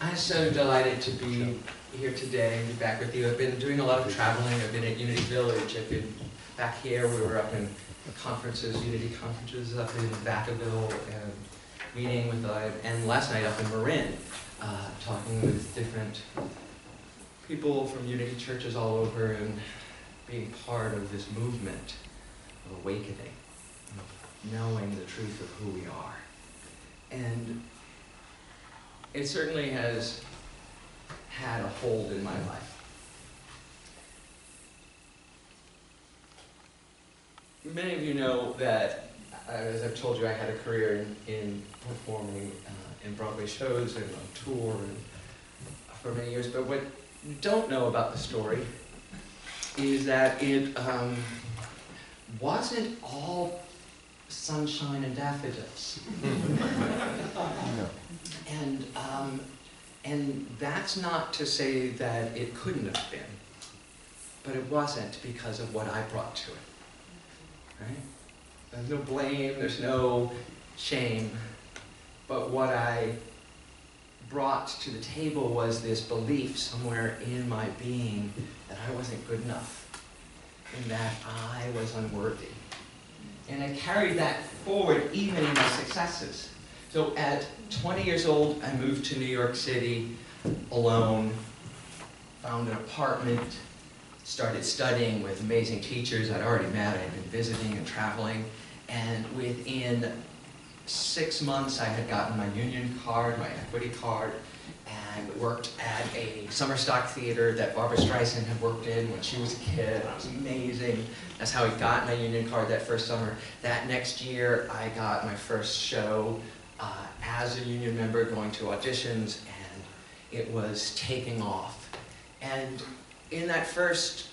I'm so delighted to be here today and be back with you. I've been doing a lot of traveling. I've been at Unity Village. I've been back here. We were up in conferences, Unity conferences up in Vacaville, and meeting with, and last night up in Marin, talking with different people from Unity churches all over and being part of this movement of awakening, of knowing the truth of who we are. And it certainly has had a hold in my life. Many of you know that, as I've told you, I had a career in performing in Broadway shows and on tour and for many years. But what you don't know about the story is that it wasn't all sunshine and daffodils. And that's not to say that it couldn't have been, but it wasn't because of what I brought to it, right? There's no blame, there's no shame, but what I brought to the table was this belief somewhere in my being that I wasn't good enough and that I was unworthy. And I carried that forward even in my successes. So at 20 years old, I moved to New York City alone, found an apartment, started studying with amazing teachers I'd already met. I'd been visiting and traveling. And within 6 months, I had gotten my union card, my equity card, and worked at a summer stock theater that Barbara Streisand had worked in when she was a kid. It was amazing. That's how I got my union card that first summer. That next year, I got my first show as a union member, going to auditions, and it was taking off. And in that first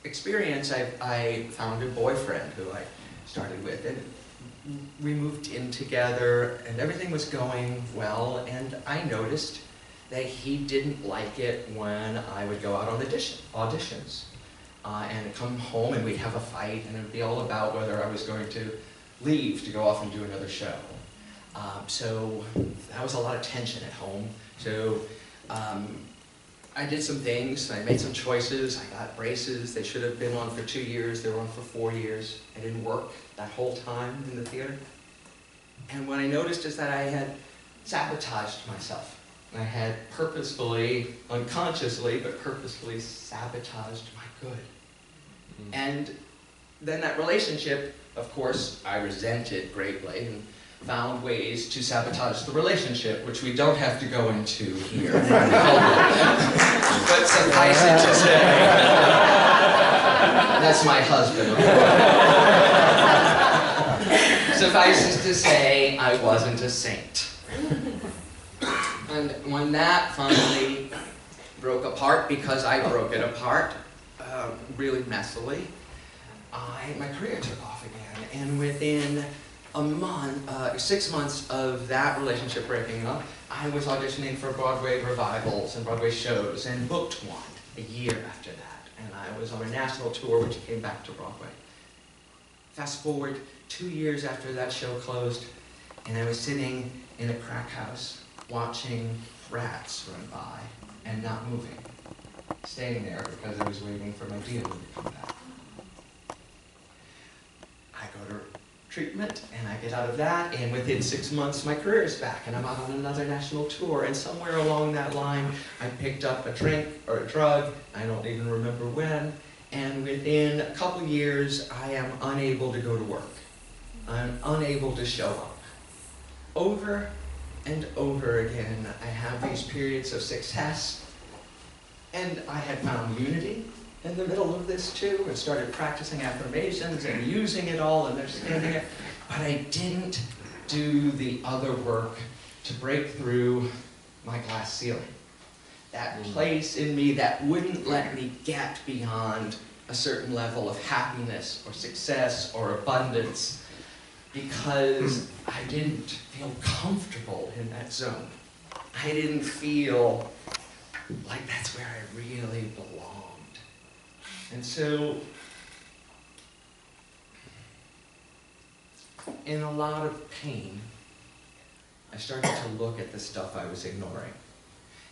experience, I found a boyfriend who I started with, and we moved in together, and everything was going well, and I noticed that he didn't like it when I would go out on auditions. And come home and we'd have a fight, and it would be all about whether I was going to leave to go off and do another show. So that was a lot of tension at home. So I did some things, I made some choices. I got braces. They should have been on for 2 years. They were on for 4 years. I didn't work that whole time in the theater. And what I noticed is that I had sabotaged myself. I had purposefully, unconsciously, but purposefully sabotaged my good. And then that relationship, of course, I resented greatly and found ways to sabotage the relationship, which we don't have to go into here. But suffice it to say, that's my husband, of course. Suffice it to say, I wasn't a saint. And when that finally broke apart, because I broke it apart really messily, my career took off again. And within a month, 6 months of that relationship breaking up, I was auditioning for Broadway revivals and Broadway shows and booked one a year after that. And I was on a national tour which came back to Broadway. Fast forward 2 years after that show closed, and I was sitting in a crack house watching rats run by and not moving, staying there because I was waiting for my dealer to come back. I go to treatment, and I get out of that, and within 6 months, my career is back, and I'm out on another national tour, and somewhere along that line, I picked up a drink or a drug, I don't even remember when, and within a couple years, I am unable to go to work. I'm unable to show up. Over and over again, I have these periods of success, and I had found unity in the middle of this too, and started practicing affirmations and using it all and understanding it, but I didn't do the other work to break through my glass ceiling. That place in me that wouldn't let me get beyond a certain level of happiness or success or abundance, because I didn't feel comfortable in that zone. I didn't feel like that's where I really belonged. And so, in a lot of pain, I started to look at the stuff I was ignoring.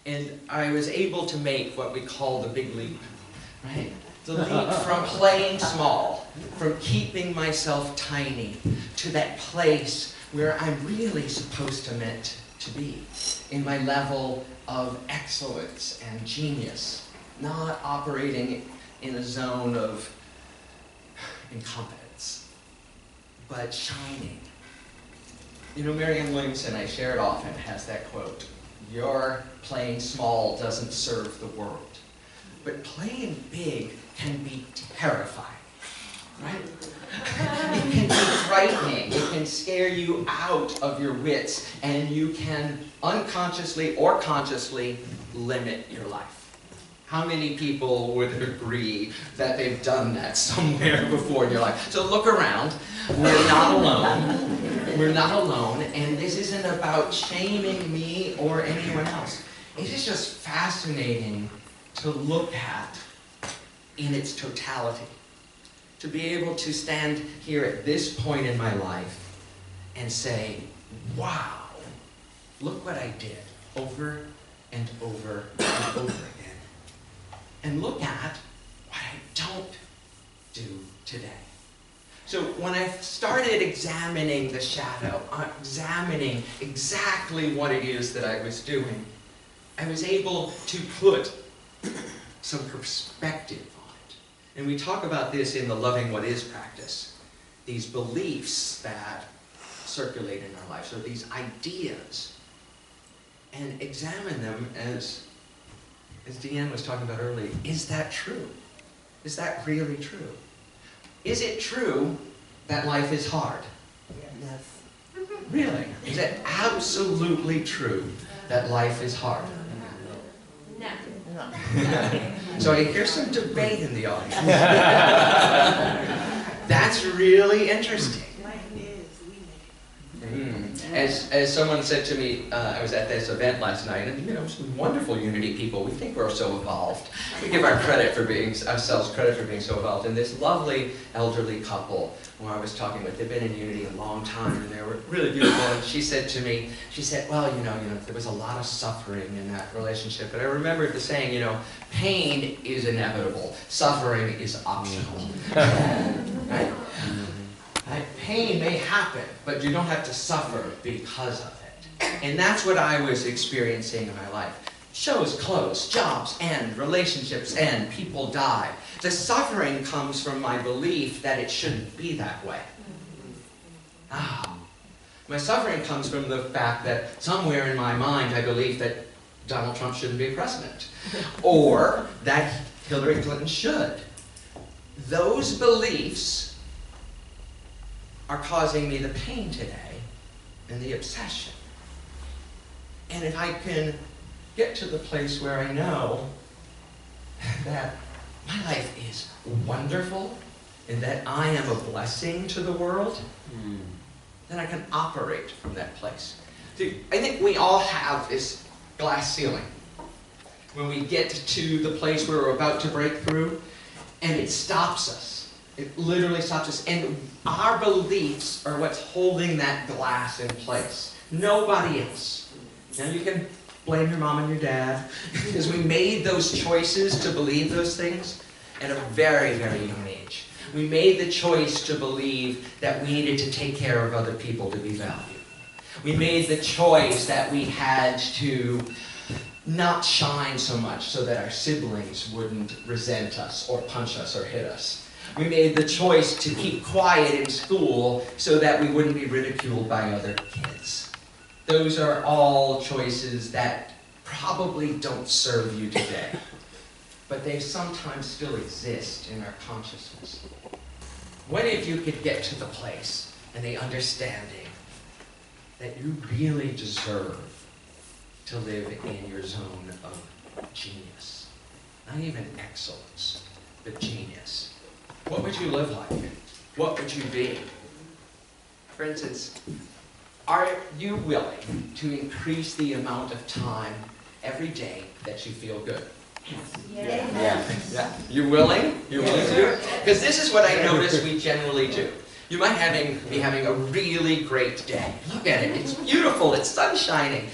And I was able to make what we call the big leap, right? The leap from playing small, from keeping myself tiny, to that place where I'm really supposed to meant to be, in my level of excellence and genius, not operating in a zone of incompetence, but shining. You know, Marianne Williamson, I share it often, has that quote, "Your playing small doesn't serve the world." But playing big can be terrifying, right? It can be frightening. It can scare you out of your wits, and you can unconsciously or consciously limit your life. How many people would agree that they've done that somewhere before in your life? So look around. We're not alone. We're not alone, and this isn't about shaming me or anyone else. It is just fascinating to look at in its totality. To be able to stand here at this point in my life and say, wow, look what I did over and over and over again. And look at what I don't do today. So when I started examining the shadow, examining exactly what it is that I was doing, I was able to put some perspective on it. And we talk about this in the Loving What Is practice. These beliefs that circulate in our lives, or these ideas, and examine them as Deanne was talking about earlier. Is that true? Is that really true? Is it true that life is hard? Yes. Really? Is it absolutely true that life is hard? No. So I hear some debate in the audience. That's really interesting. Life is, we make it. As someone said to me, I was at this event last night, and some wonderful Unity people. We think we're so evolved. We give ourselves credit for being so evolved. And this lovely elderly couple who I was talking with, they've been in Unity a long time, and they were really beautiful. And she said to me, well, there was a lot of suffering in that relationship. But I remembered the saying, pain is inevitable, suffering is optional. Right? Pain may happen, but you don't have to suffer because of it. And that's what I was experiencing in my life. Shows close, jobs end, relationships end, people die. The suffering comes from my belief that it shouldn't be that way. My suffering comes from the fact that somewhere in my mind I believe that Donald Trump shouldn't be president, or that Hillary Clinton should. Those beliefs are causing me the pain today and the obsession. And if I can get to the place where I know that my life is wonderful and that I am a blessing to the world, then I can operate from that place. See, I think we all have this glass ceiling. When we get to the place where we're about to break through, and it stops us. It literally stops us. And our beliefs are what's holding that glass in place. Nobody else. Now you can blame your mom and your dad, because we made those choices to believe those things at a very, very young age. We made the choice to believe that we needed to take care of other people to be valued. We made the choice that we had to not shine so much so that our siblings wouldn't resent us or punch us or hit us. We made the choice to keep quiet in school so that we wouldn't be ridiculed by other kids. Those are all choices that probably don't serve you today, but they sometimes still exist in our consciousness. What if you could get to the place and the understanding that you really deserve to live in your zone of genius? Not even excellence, but genius. What would you live like? What would you be? For instance, are you willing to increase the amount of time every day that you feel good? Yes. Yeah. You're willing? You're willing to do it? Because this is what I notice we generally do. You might be having a really great day. Look at it, it's beautiful, it's sun shining.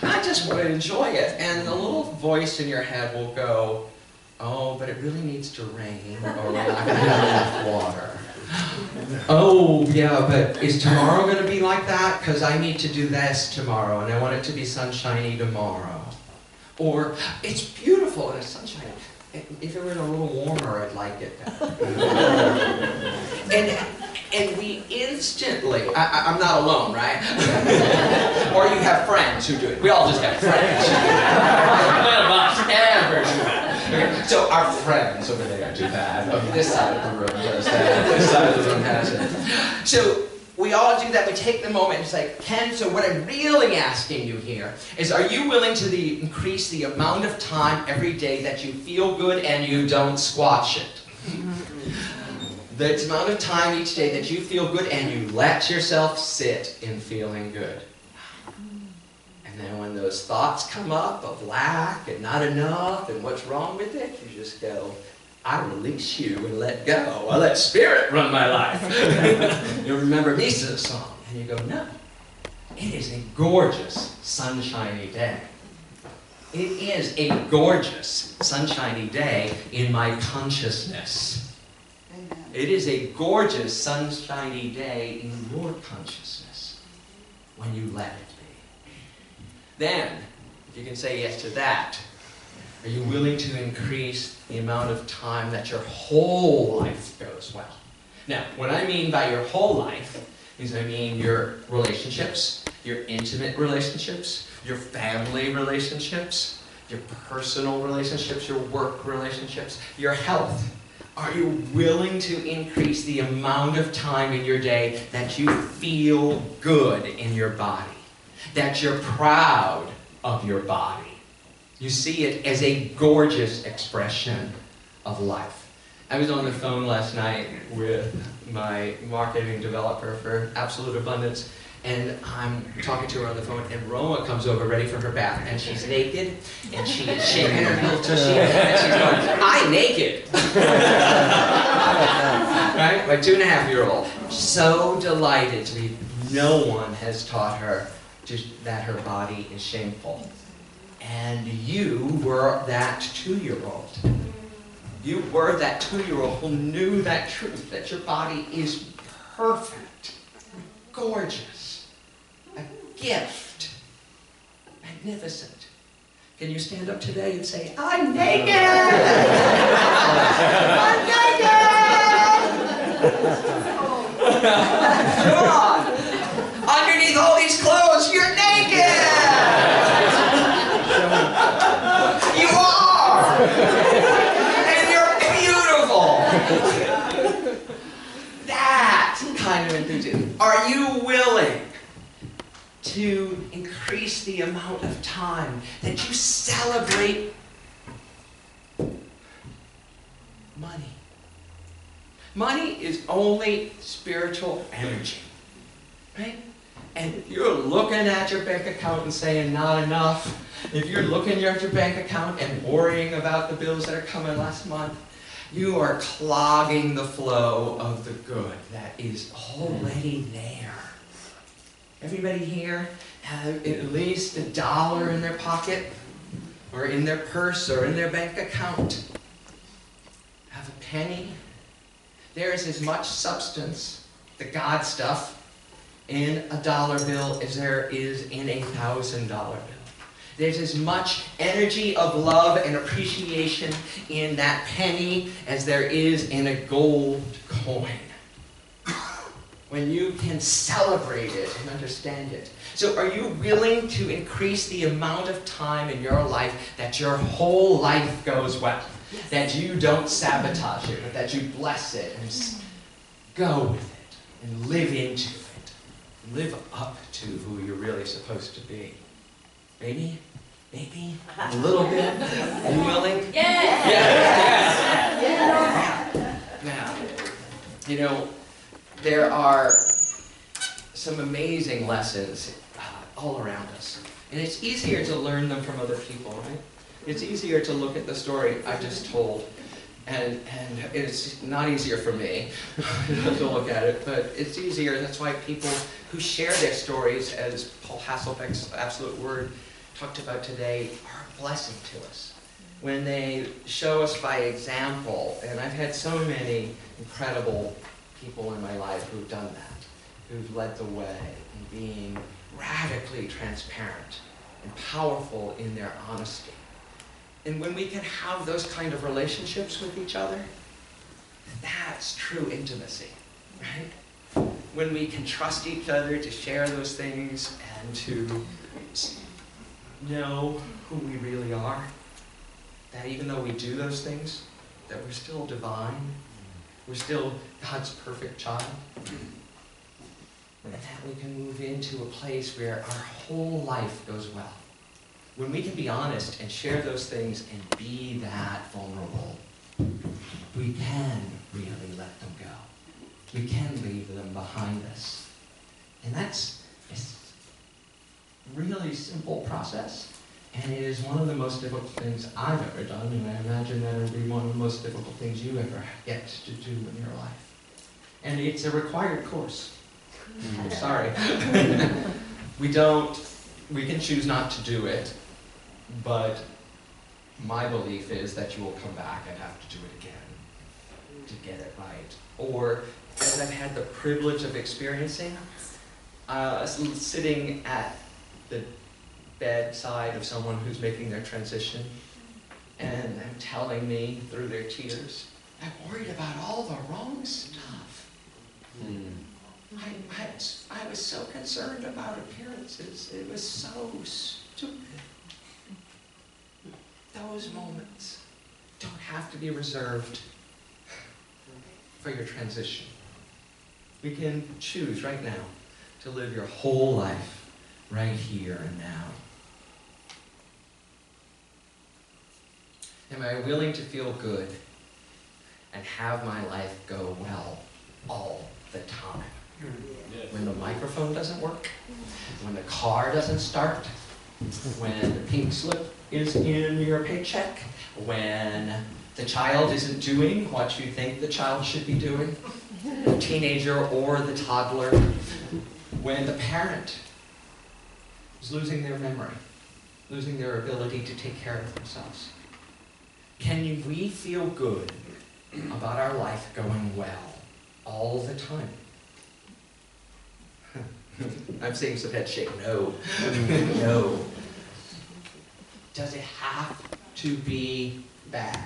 I just want to enjoy it. And the little voice in your head will go, oh, but it really needs to rain, or we're not going to have enough water. Oh, yeah, but is tomorrow going to be like that? Because I need to do this tomorrow, and I want it to be sunshiny tomorrow. Or, it's beautiful and it's sunshiny. If it were a little warmer, I'd like it better. And we instantly, I'm not alone, right? Or you have friends who do it. We all just have friends. None of us ever do that. Okay, so our friends over there do that. Okay, this side of the room does that. This side of the room has it. So we all do that. We take the moment and say, Ken, so what I'm really asking you here is, are you willing to increase the amount of time every day that you feel good and you don't squash it? The amount of time each day that you feel good and you let yourself sit in feeling good. And then when those thoughts come up of lack and not enough and what's wrong with it, you just go, I release you and let go. I let spirit run my life. You remember Misa's song, and you go, no. It is a gorgeous, sunshiny day. It is a gorgeous, sunshiny day in my consciousness. It is a gorgeous, sunshiny day in your consciousness when you let it be. Then, if you can say yes to that, are you willing to increase the amount of time that your whole life goes well? Now, what I mean by your whole life is I mean your relationships, your intimate relationships, your family relationships, your personal relationships, your work relationships, your health. Are you willing to increase the amount of time in your day that you feel good in your body? That you're proud of your body? You see it as a gorgeous expression of life. I was on the phone last night with my marketing developer for Absolute Abundance, and I'm talking to her on the phone, and Roma comes over ready for her bath, and she's naked, and she is shaking her little tushy, and she's going, I'm naked. Right? My 2.5-year-old. So delighted to be, no one has taught her that her body is shameful. And you were that 2-year-old. You were that 2-year-old who knew that truth, that your body is perfect, gorgeous, a gift, magnificent. Can you stand up today and say, I'm naked! I'm naked! Come on! Underneath all these clothes, you're naked! You are! And you're beautiful! That kind of enthusiasm. Are you willing to increase the amount of time that you celebrate money? Money is only spiritual energy, right? And if you're looking at your bank account and saying not enough, if you're looking at your bank account and worrying about the bills that are coming last month, you are clogging the flow of the good that is already there. Everybody here have at least $1 in their pocket, or in their purse, or in their bank account. Have a penny. There is as much substance, the God stuff, in a $1 bill as there is in a $1,000 bill. There's as much energy of love and appreciation in that penny as there is in a gold coin. When you can celebrate it and understand it. So are you willing to increase the amount of time in your life that your whole life goes well? That you don't sabotage it, but that you bless it and go with it and live into it. Live up to who you're really supposed to be. Maybe? Maybe? A little bit? Are you willing? Yes! Yes! Now, you know, there are some amazing lessons all around us. And it's easier to learn them from other people, right? It's easier to look at the story I just told And it's not easier for me to look at it, but it's easier. That's why people who share their stories, as Paul Hasselbeck's Absolute Word talked about today, are a blessing to us. When they show us by example, and I've had so many incredible people in my life who've done that, who've led the way in being radically transparent and powerful in their honesty. And when we can have those kind of relationships with each other, that's true intimacy, right? When we can trust each other to share those things and to know who we really are, that even though we do those things, that we're still divine, we're still God's perfect child, and that we can move into a place where our whole life goes well. When we can be honest and share those things and be that vulnerable, we can really let them go. We can leave them behind us. And that's a really simple process. And it is one of the most difficult things I've ever done, and I imagine that it'll be one of the most difficult things you ever get to do in your life. And it's a required course. I'm sorry. We can choose not to do it, but my belief is that you will come back and have to do it again to get it right. Or, as I've had the privilege of experiencing, sitting at the bedside of someone who's making their transition and them telling me through their tears, I'm worried about all the wrong stuff. I was so concerned about appearances. It was so stupid. Those moments don't have to be reserved for your transition. We can choose right now to live your whole life right here and now. Am I willing to feel good and have my life go well all the time? When the microphone doesn't work, when the car doesn't start, when the pink slip is in your paycheck, when the child isn't doing what you think the child should be doing, the teenager or the toddler, when the parent is losing their memory, losing their ability to take care of themselves. Can we feel good about our life going well all the time? I'm seeing some head shake. No. No. Does it have to be bad?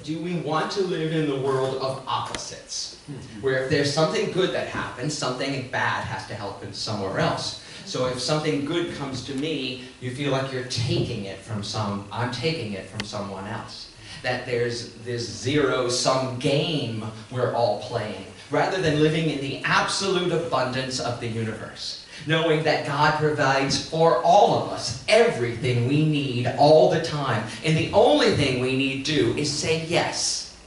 Do we want to live in the world of opposites? Where if there's something good that happens, something bad has to happen somewhere else. So if something good comes to me, you feel like you're taking it from I'm taking it from someone else. That there's this zero-sum game we're all playing, rather than living in the absolute abundance of the universe. Knowing that God provides for all of us everything we need all the time. And the only thing we need to do is say yes.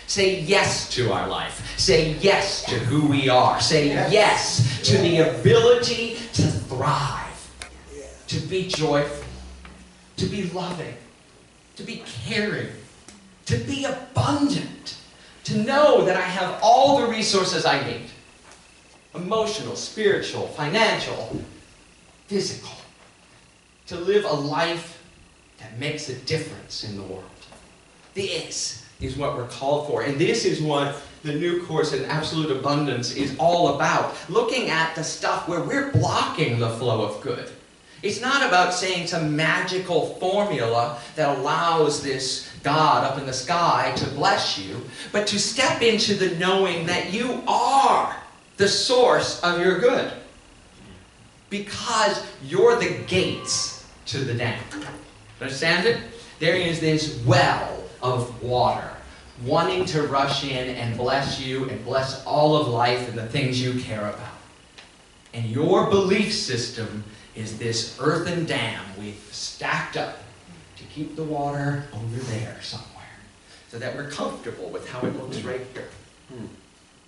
Say yes to our life. Say yes to who we are. Say yes to the ability to thrive, to be joyful, to be loving, to be caring, to be abundant, to know that I have all the resources I need. Emotional, spiritual, financial, physical. To live a life that makes a difference in the world. This is what we're called for. And this is what the new course in Absolute Abundance is all about. Looking at the stuff where we're blocking the flow of good. It's not about saying some magical formula that allows this God up in the sky to bless you, but to step into the knowing that you are the source of your good. Because you're the gates to the dam. Understand it? There is this well of water wanting to rush in and bless you and bless all of life and the things you care about. And your belief system is this earthen dam we've stacked up to keep the water over there somewhere. So that we're comfortable with how it looks right here.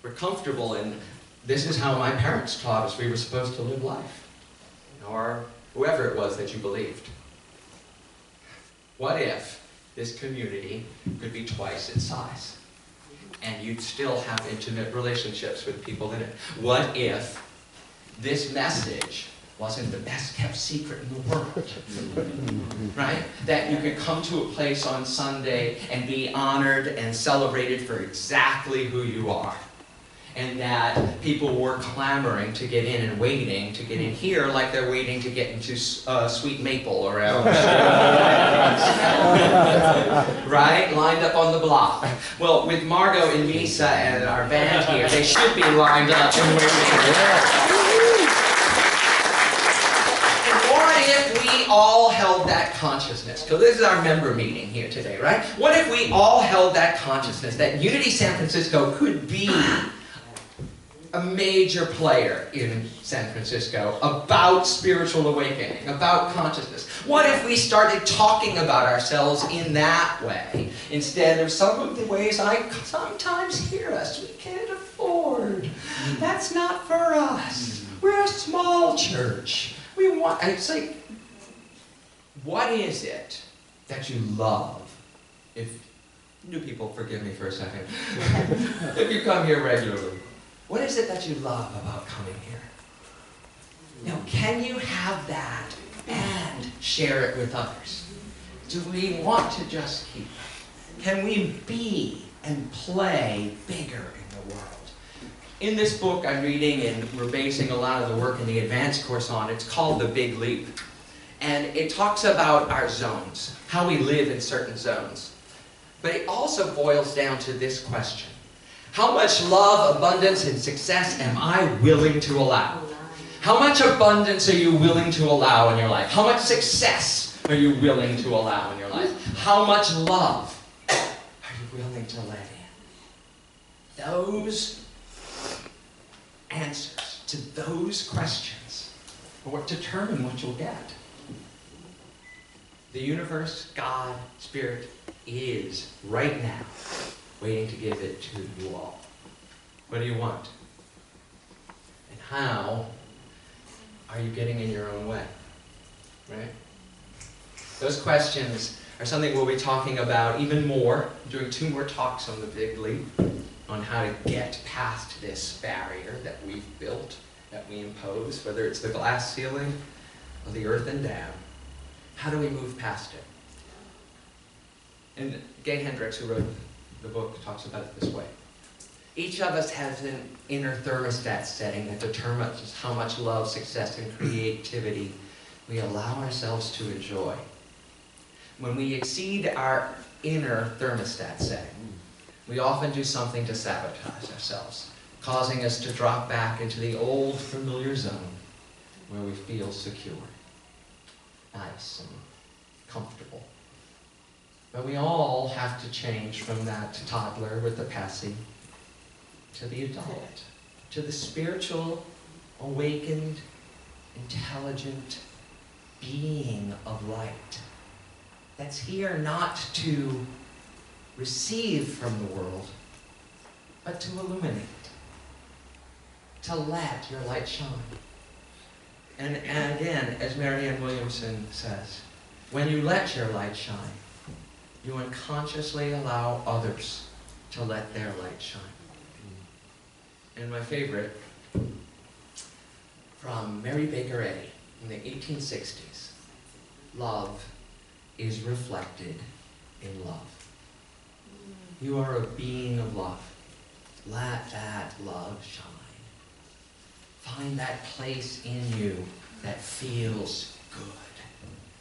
We're comfortable in, this is how my parents taught us we were supposed to live life. Or whoever it was that you believed. What if this community could be twice its size. And you'd still have intimate relationships with people in it. What if this message wasn't the best kept secret in the world? Right? That you could come to a place on Sunday and be honored and celebrated for exactly who you are. And that people were clamoring to get in and waiting to get in here like they're waiting to get into Sweet Maple or right? Lined up on the block. Well, with Margot and Misa and our band here, they should be lined up and waiting. If we all held that consciousness, because this is our member meeting here today, right? What if we all held that consciousness, that Unity San Francisco could be a major player in San Francisco about spiritual awakening, about consciousness? What if we started talking about ourselves in that way, instead of some of the ways I sometimes hear us? We can't afford. That's not for us. We're a small church. We want, it's like, what is it that you love? If new people, forgive me for a second. If you come here regularly, what is it that you love about coming here? Now, can you have that and share it with others? Do we want to just keep it? Can we be and play bigger in the world? In this book I'm reading, and we're basing a lot of the work in the advanced course on, it's called The Big Leap. And it talks about our zones, how we live in certain zones. But it also boils down to this question. How much love, abundance, and success am I willing to allow? How much abundance are you willing to allow in your life? How much success are you willing to allow in your life? How much love are you willing to let in? Those answers to those questions are what determine what you'll get. The universe, God, Spirit, is right now waiting to give it to you all. What do you want? And how are you getting in your own way? Right? Those questions are something we'll be talking about even more, doing 2 more talks on the Big Leap, on how to get past this barrier that we've built, that we impose, whether it's the glass ceiling or the earthen dam. How do we move past it? And Gay Hendricks, who wrote the book, talks about it this way. Each of us has an inner thermostat setting that determines how much love, success, and creativity we allow ourselves to enjoy. When we exceed our inner thermostat setting, we often do something to sabotage ourselves, causing us to drop back into the old familiar zone where we feel secure, nice and comfortable. But we all have to change from that toddler with the passy to the adult, to the spiritual, awakened, intelligent being of light that's here not to receive from the world, but to illuminate, to let your light shine. And again, as Marianne Williamson says, when you let your light shine, you unconsciously allow others to let their light shine. And my favorite, from Mary Baker Eddy in the 1860s, love is reflected in love. You are a being of love. Let that love shine. Find that place in you that feels good,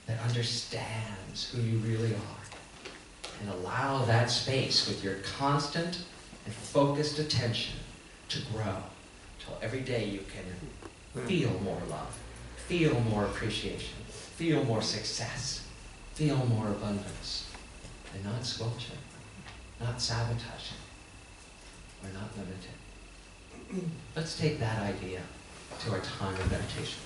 that understands who you really are. And allow that space with your constant and focused attention to grow till every day you can feel more love, feel more appreciation, feel more success, feel more abundance, and not squelch it, not sabotage it, or not limit it. Let's take that idea to our time of meditation.